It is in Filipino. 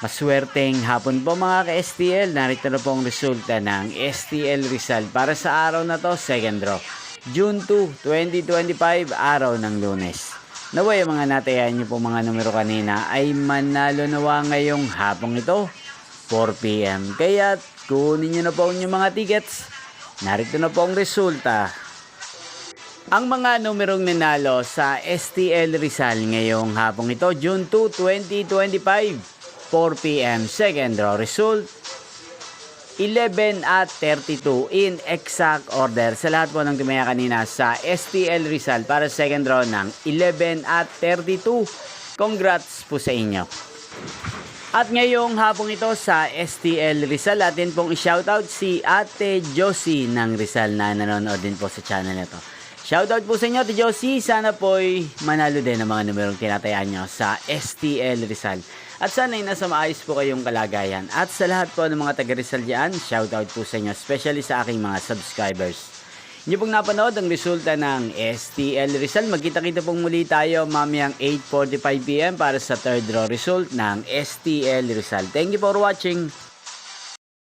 Maswerteng hapon po mga ka-STL. Narito na po ang resulta ng STL Rizal para sa araw na to, second draw. June 2, 2025, araw ng Lunes. Naway mga natayan niyo po mga numero kanina ay manalo nawa ngayong hapong ito, 4 PM. Kaya kunin niyo na po ang inyong mga tickets. Narito na po ang resulta. Ang mga numerong nanalo sa STL Rizal ngayong hapong ito, June 2, 2025, 4 PM, second draw result, 11 at 32 in exact order. Sa lahat po ng tumaya kanina sa STL Rizal para second draw ng 11 at 32, congrats po sa inyo. At ngayong hapong ito sa STL Rizal, atin pong i-shoutout si Ate Josie ng Rizal na nanonood din po sa channel nito. Shoutout po sa inyo, Ate Josie. Sana po'y manalo din ang mga numerong tinatayaan nyo sa STL Rizal. At sana'y nasa maayos po kayong kalagayan. At sa lahat po ng mga taga Rizal dyan, shoutout po sa inyo, especially sa aking mga subscribers. Inyo pong napanood ang resulta ng STL Rizal. Magkita-kita pong muli tayo mamayang 8:45 PM para sa third draw result ng STL Rizal. Thank you for watching.